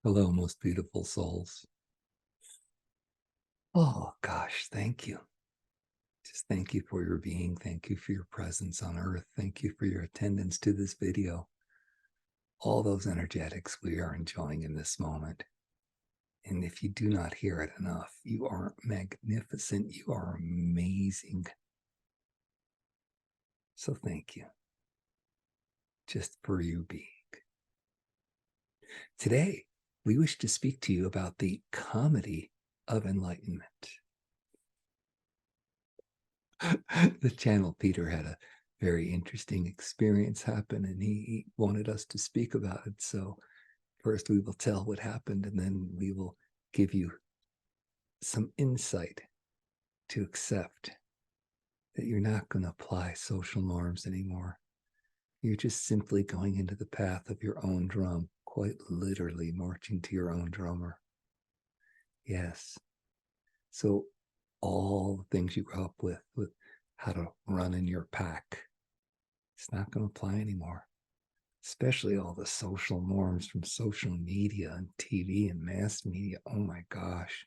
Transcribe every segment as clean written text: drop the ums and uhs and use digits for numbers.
Hello, most beautiful souls. Oh, gosh, thank you. Just thank you for your being. Thank you for your presence on earth. Thank you for your attendance to this video. All those energetics we are enjoying in this moment. And if you do not hear it enough, you are magnificent. You are amazing. So thank you just for you being. Today, we wish to speak to you about the comedy of enlightenment. The channel Peter had a very interesting experience happen, and he wanted us to speak about it. So first we will tell what happened, and then we will give you some insight to accept that you're not going to apply social norms anymore. You're just simply going into the path of your own drum, quite literally marching to your own drummer. Yes. So all the things you grew up with how to run in your pack, it's not going to apply anymore. Especially all the social norms from social media and TV and mass media. Oh my gosh,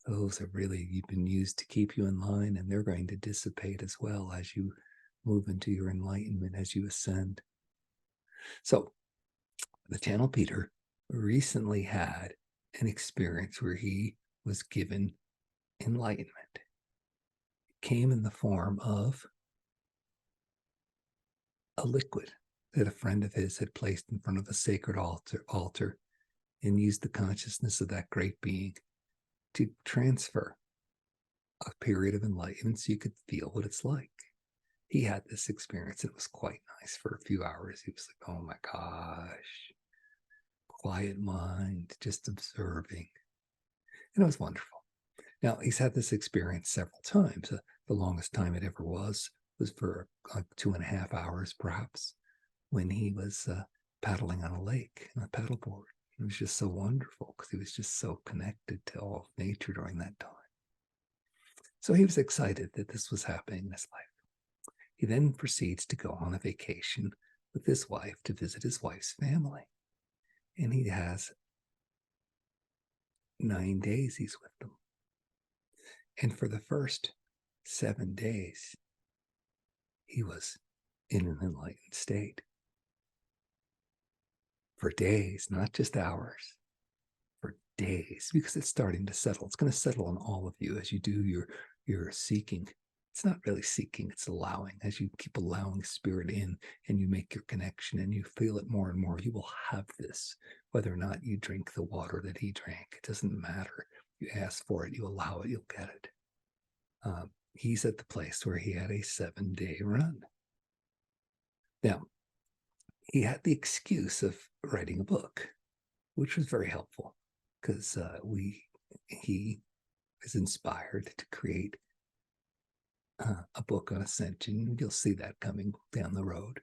those have really been used to keep you in line, and they're going to dissipate as well as you move into your enlightenment, as you ascend. So, the channel Peter recently had an experience where he was given enlightenment. It came in the form of a liquid that a friend of his had placed in front of a sacred altar and used the consciousness of that great being to transfer a period of enlightenment so you could feel what it's like. He had this experience. It was quite nice for a few hours. He was like, oh my gosh, quiet mind, just observing. And it was wonderful. Now, he's had this experience several times. The longest time it ever was for 2.5 hours, perhaps, when he was paddling on a lake on a paddleboard. It was just so wonderful because he was just so connected to all of nature during that time. So he was excited that this was happening in his life. He then proceeds to go on a vacation with his wife to visit his wife's family. And he has 9 days he's with them. And for the first 7 days, he was in an enlightened state. For days, not just hours, for days, because it's starting to settle. It's going to settle on all of you as you do your seeking. It's not really seeking, it's allowing. As you keep allowing spirit in and you make your connection and you feel it more and more, you will have this. Whether or not you drink the water that he drank, it doesn't matter. You ask for it, you allow it, you'll get it. He's at the place where he had a 7-day run. Now, he had the excuse of writing a book, which was very helpful because he was inspired to create a book on ascension. You'll see that coming down the road.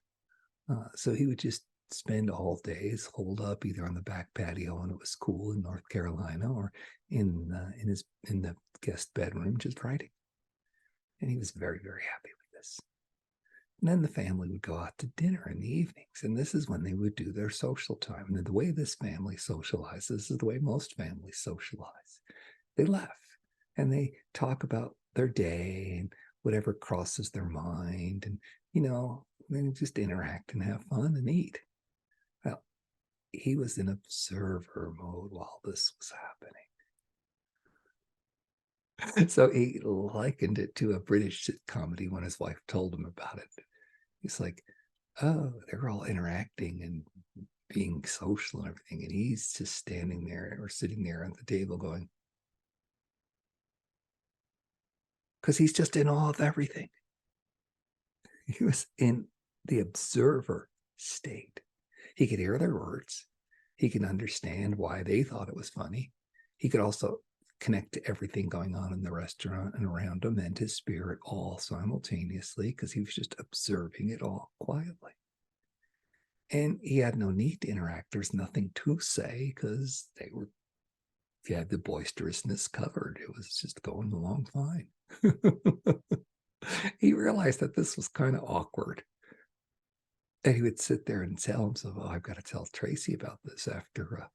So he would just spend all days holed up either on the back patio when it was cool in North Carolina or in the guest bedroom just writing. And he was very, very happy with this. And then the family would go out to dinner in the evenings, and this is when they would do their social time. And the way this family socializes is the way most families socialize. They laugh and they talk about their day and whatever crosses their mind, and they just interact and have fun and eat. Well, he was in observer mode while this was happening. So he likened it to a British comedy when his wife told him about it. He's like, oh, they're all interacting and being social and everything. And he's just standing there or sitting there at the table going, because he's just in awe of everything. He was in the observer state. He could hear their words. He could understand why they thought it was funny. He could also connect to everything going on in the restaurant and around him and his spirit all simultaneously because he was just observing it all quietly. And he had no need to interact. There's nothing to say because he had the boisterousness covered. It was just going along fine. He realized that this was kind of awkward. And he would sit there and tell himself, oh, I've got to tell Tracy about this after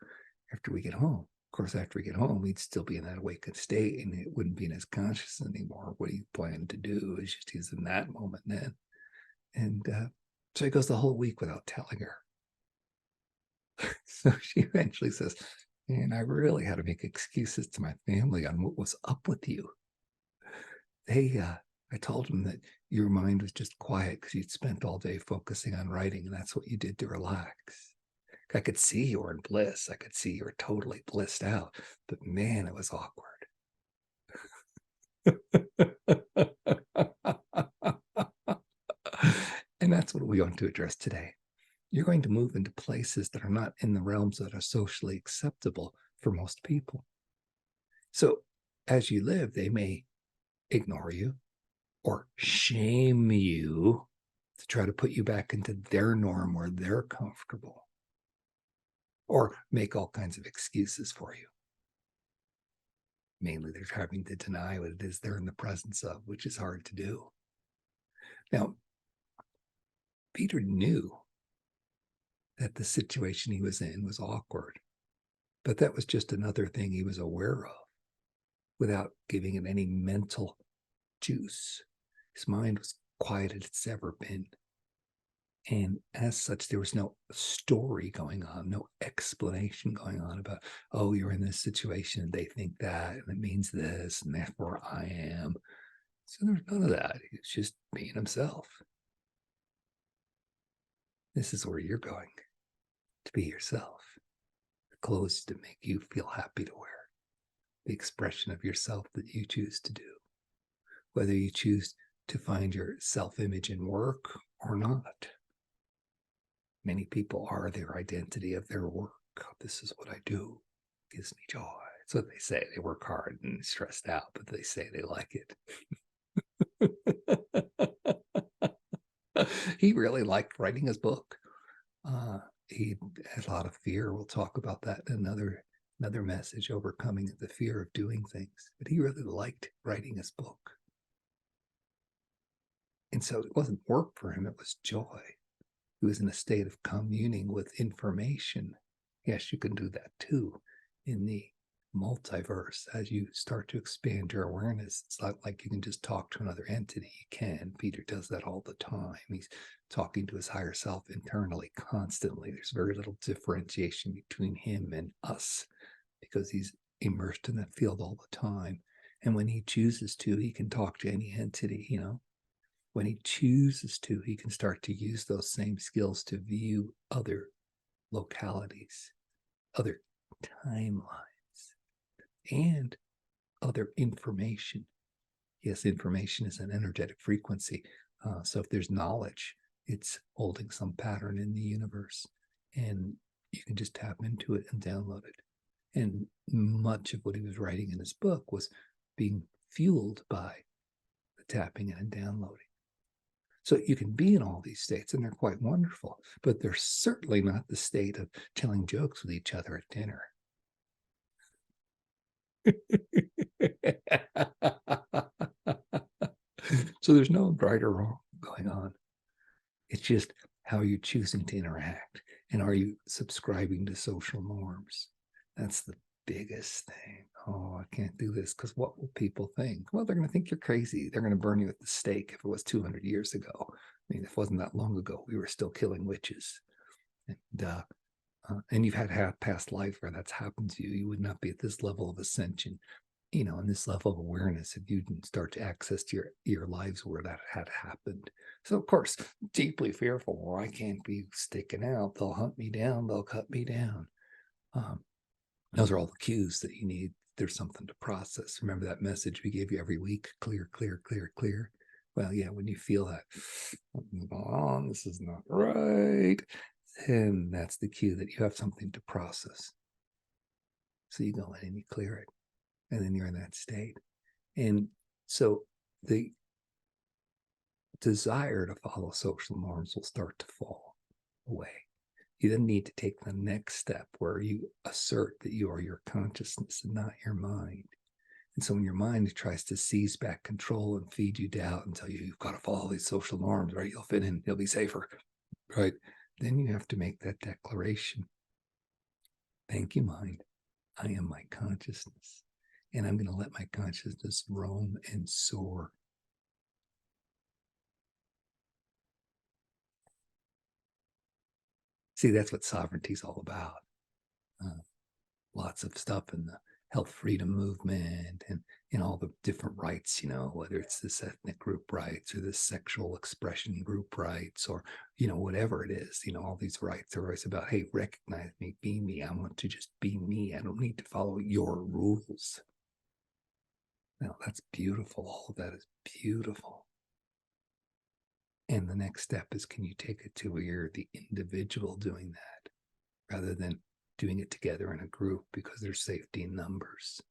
after we get home. Of course, after we get home, we'd still be in that awakened state and it wouldn't be in his conscious anymore. What he planned to do is just he's in that moment then. And so he goes the whole week without telling her. So she eventually says, "Man, I really had to make excuses to my family on what was up with you. I told them that your mind was just quiet because you'd spent all day focusing on writing, and that's what you did to relax. I could see you were in bliss. I could see you were totally blissed out. But man, it was awkward." And that's what we want to address today. You're going to move into places that are not in the realms that are socially acceptable for most people. So as you live, they may ignore you or shame you to try to put you back into their norm where they're comfortable, or make all kinds of excuses for you. Mainly, they're having to deny what it is they're in the presence of, which is hard to do. Now, Peter knew that the situation he was in was awkward, but that was just another thing he was aware of without giving it any mental juice. His mind was quiet as it's ever been. And as such, there was no story going on, no explanation going on about, oh, you're in this situation, and they think that, and it means this, and therefore I am. So there's none of that. It's just being himself. This is where you're going, to be yourself. The clothes to make you feel happy to wear. The expression of yourself that you choose to do. Whether you choose to find your self-image in work or not. Many people are their identity of their work. This is what I do. It gives me joy. That's what they say. They work hard and stressed out, but they say they like it. He really liked writing his book. He had a lot of fear. We'll talk about that in another message, overcoming the fear of doing things. But he really liked writing his book. And so it wasn't work for him, it was joy. He was in a state of communing with information. Yes, you can do that too in the multiverse. As you start to expand your awareness, it's not like you can just talk to another entity. You can. Peter does that all the time. He's talking to his higher self internally constantly. There's very little differentiation between him and us because he's immersed in that field all the time. And when he chooses to, he can talk to any entity, When he chooses to, he can start to use those same skills to view other localities, other timelines, and other information. Yes, information is an energetic frequency. So if there's knowledge, it's holding some pattern in the universe. And you can just tap into it and download it. And much of what he was writing in his book was being fueled by the tapping and downloading. So you can be in all these states, and they're quite wonderful, but they're certainly not the state of telling jokes with each other at dinner. So there's no right or wrong going on. It's just how you're choosing to interact, and are you subscribing to social norms? That's the biggest thing. Oh, I can't do this because what will people think? Well, they're going to think you're crazy. They're going to burn you at the stake if it was 200 years ago. I mean, if it wasn't that long ago, we were still killing witches. And you've had past life where that's happened to you. You would not be at this level of ascension, and this level of awareness if you didn't start to access your lives where that had happened. So, of course, deeply fearful. Well, I can't be sticking out. They'll hunt me down. They'll cut me down. Those are all the cues that you need. There's something to process. Remember that message we gave you every week? Clear, clear, clear, clear. Well, yeah, when you feel that, this is not right, then that's the cue that you have something to process. So you go in and you clear it, and then you're in that state. And so the desire to follow social norms will start to fall away. You then need to take the next step where you assert that you are your consciousness and not your mind. And so when your mind tries to seize back control and feed you doubt and tell you you've got to follow these social norms, right? You'll fit in, you'll be safer, right? Then you have to make that declaration. Thank you, mind. I am my consciousness. And I'm going to let my consciousness roam and soar. See, that's what sovereignty is all about. Lots of stuff in the health freedom movement and in all the different rights, whether it's this ethnic group rights or this sexual expression group rights or, whatever it is, all these rights are always about, hey, recognize me, be me. I want to just be me. I don't need to follow your rules. Now, that's beautiful. All of that is beautiful. And the next step is, can you take it to where you're the individual doing that rather than doing it together in a group because there's safety in numbers?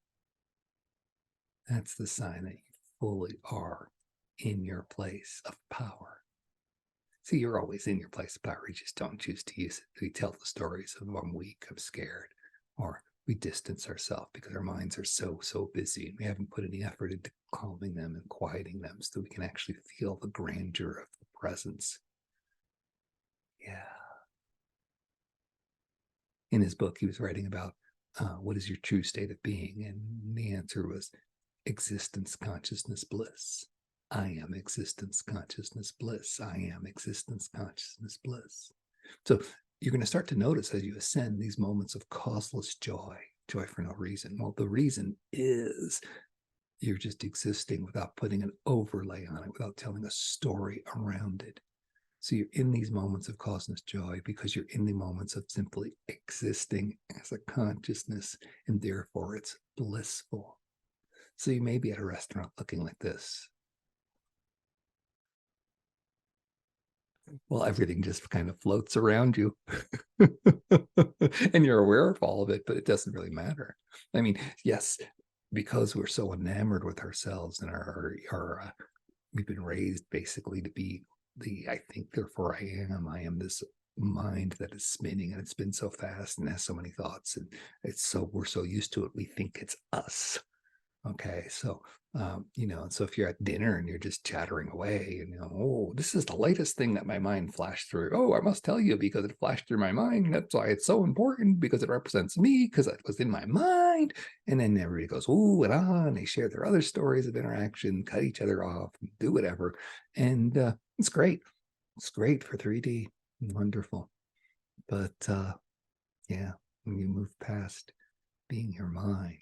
That's the sign that you fully are in your place of power. See, you're always in your place of power. You just don't choose to use it. We tell the stories of I'm weak, I'm scared, or we distance ourselves because our minds are so busy and we haven't put any effort into calming them and quieting them so we can actually feel the grandeur of the presence. Yeah. In his book, he was writing about what is your true state of being? And the answer was existence, consciousness, bliss. I am existence, consciousness, bliss. I am existence, consciousness, bliss. So you're going to start to notice as you ascend these moments of causeless joy, joy for no reason. Well, the reason is you're just existing without putting an overlay on it, without telling a story around it. So you're in these moments of causeless joy because you're in the moments of simply existing as a consciousness, and therefore it's blissful. So you may be at a restaurant looking like this. Well, everything just kind of floats around you and you're aware of all of it, but it doesn't really matter. I mean, yes, because we're so enamored with ourselves and we've been raised basically to be I think, therefore I am this mind that is spinning and it's been so fast and has so many thoughts and we're so used to it. We think it's us. Okay. So, and so if you're at dinner and you're just chattering away and, oh, this is the latest thing that my mind flashed through. Oh, I must tell you because it flashed through my mind. That's why it's so important because it represents me because it was in my mind. And then everybody goes, ooh, and on. They share their other stories of interaction, cut each other off, do whatever. And it's great. It's great for 3D. Wonderful. But yeah, when you move past being your mind,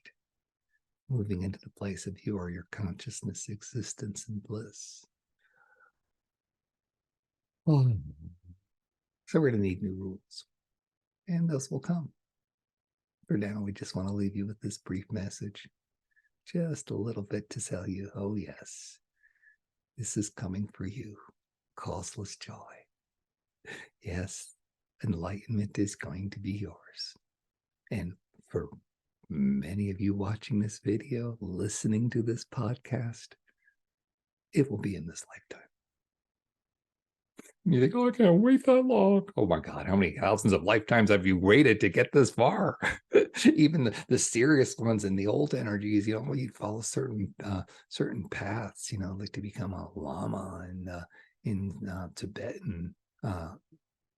moving into the place of your consciousness, existence, and bliss. Oh. So we're going to need new rules, and those will come. For now, we just want to leave you with this brief message, just a little bit to tell you, oh yes, this is coming for you, causeless joy. Yes, enlightenment is going to be yours. And for many of you watching this video, listening to this podcast, it will be in this lifetime. You think, oh, I can't wait that long. Oh my God, how many thousands of lifetimes have you waited to get this far? Even the serious ones in the old energies, you follow certain paths, like to become a lama in Tibetan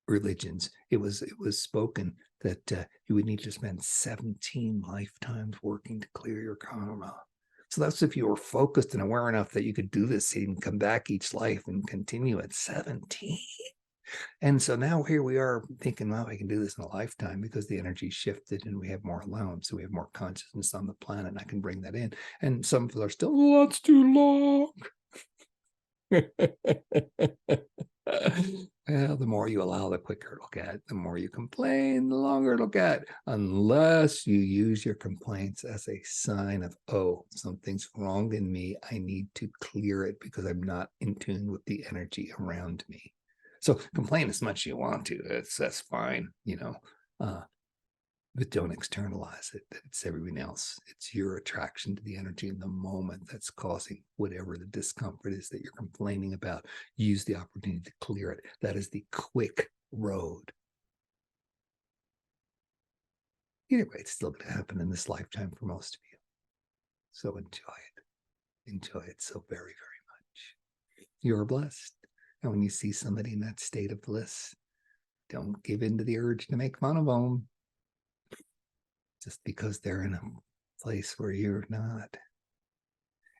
religions. It was spoken that you would need to spend 17 lifetimes working to clear your karma. So that's if you were focused and aware enough that you could do this and come back each life and continue at 17. And so now here we are thinking, well, I can do this in a lifetime because the energy shifted and we have more allowance. So we have more consciousness on the planet and I can bring that in. And some people are still, oh, that's too long. Well, the more you allow, the quicker it'll get. The more you complain, the longer it'll get, unless you use your complaints as a sign of, oh, something's wrong in me. I need to clear it because I'm not in tune with the energy around me. So complain as much as you want to. That's fine, but don't externalize it. It's everyone else. It's your attraction to the energy in the moment that's causing whatever the discomfort is that you're complaining about. Use the opportunity to clear it. That is the quick road. Either way, it's still going to happen in this lifetime for most of you. So enjoy it. Enjoy it so very, very much. You're blessed. And when you see somebody in that state of bliss, don't give in to the urge to make fun of them. just because they're in a place where you're not.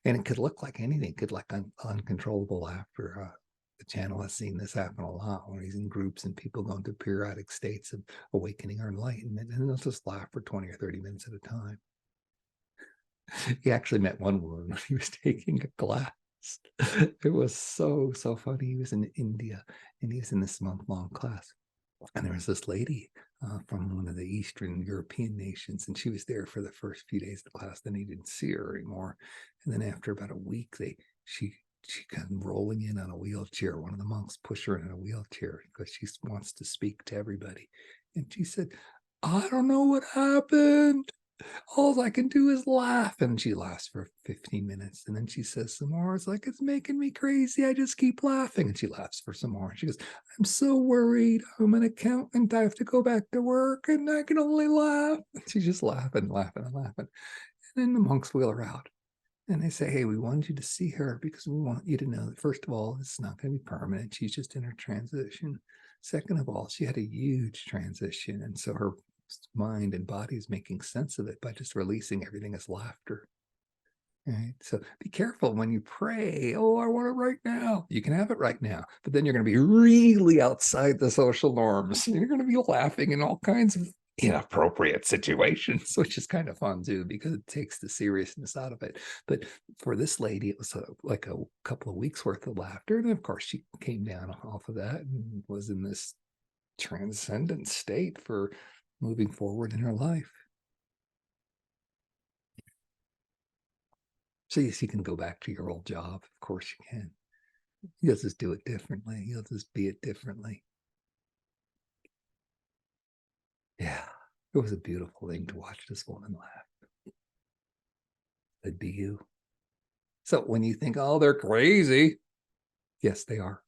And it could look like anything. It could like uncontrollable laughter. The channel has seen this happen a lot when he's in groups and people go into periodic states of awakening or enlightenment, and they'll just laugh for 20 or 30 minutes at a time. He actually met one woman when he was taking a class. It was so funny. He was in India and he was in this month-long class. And there was this lady from one of the Eastern European nations, and she was there for the first few days of the class. Then he didn't see her anymore. And then after about a week, she came rolling in on a wheelchair. One of the monks pushed her in a wheelchair because she wants to speak to everybody. And she said, "I don't know what happened. All I can do is laugh." And she laughs for 15 minutes. And then she says some more. It's like, "It's making me crazy. I just keep laughing." And she laughs for some more. She goes, "I'm so worried. I'm an accountant. I have to go back to work and I can only laugh." And she's just laughing. And then the monks wheel her out. And they say, "Hey, we wanted you to see her because we want you to know that, first of all, it's not going to be permanent. She's just in her transition. Second of all, she had a huge transition. And so her mind and body is making sense of it by just releasing everything as laughter." Right? So be careful when you pray, "Oh, I want it right now." You can have it right now, but then you're going to be really outside the social norms. You're going to be laughing in all kinds of inappropriate situations, which is kind of fun too, because it takes the seriousness out of it. But for this lady, it was like a couple of weeks worth of laughter. And of course, she came down off of that and was in this transcendent state for moving forward in her life. So yes, you can go back to your old job. Of course you can. You'll just do it differently. You'll just be it differently. Yeah, it was a beautiful thing to watch this woman laugh. It'd be you. So when you think, "Oh, they're crazy," yes, they are.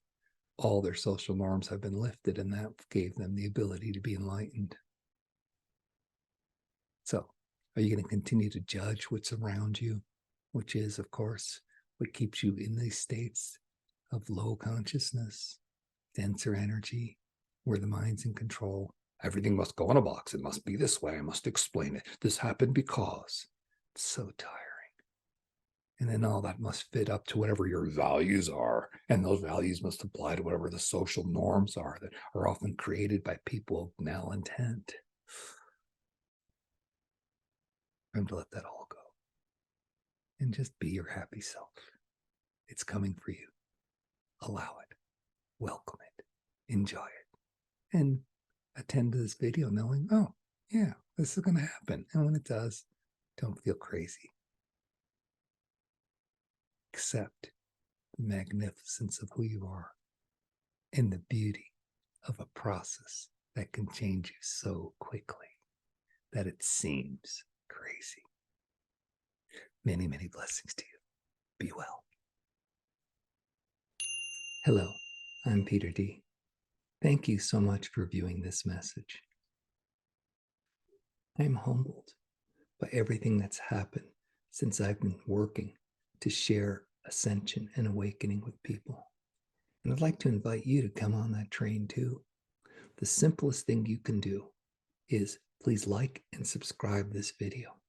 All their social norms have been lifted, and that gave them the ability to be enlightened. So are you going to continue to judge what's around you, which is, of course, what keeps you in these states of low consciousness, denser energy, where the mind's in control? Everything must go in a box. It must be this way. I must explain it. This happened because. It's so tiring. And then all that must fit up to whatever your values are. And those values must apply to whatever the social norms are that are often created by people of malintent. Time to let that all go. And just be your happy self. It's coming for you. Allow it. Welcome it. Enjoy it. And attend to this video knowing, "Oh, yeah, this is going to happen." And when it does, don't feel crazy. Accept the magnificence of who you are and the beauty of a process that can change you so quickly that it seems crazy. Many, many blessings to you. Be well. Hello, I'm Peter D. Thank you so much for viewing this message. I'm humbled by everything that's happened since I've been working to share ascension and awakening with people. And I'd like to invite you to come on that train too. The simplest thing you can do is please like and subscribe this video.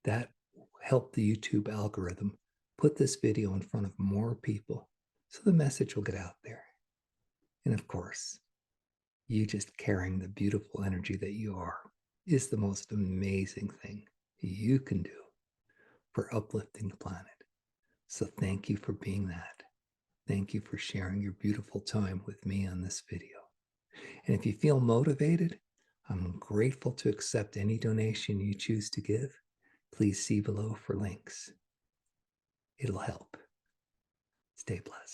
That will help the YouTube algorithm put this video in front of more people so the message will get out there. And of course, you just carrying the beautiful energy that you are is the most amazing thing you can do for uplifting the planet. So thank you for being that. Thank you for sharing your beautiful time with me on this video. And if you feel motivated, I'm grateful to accept any donation you choose to give. Please see below for links. It'll help. Stay blessed.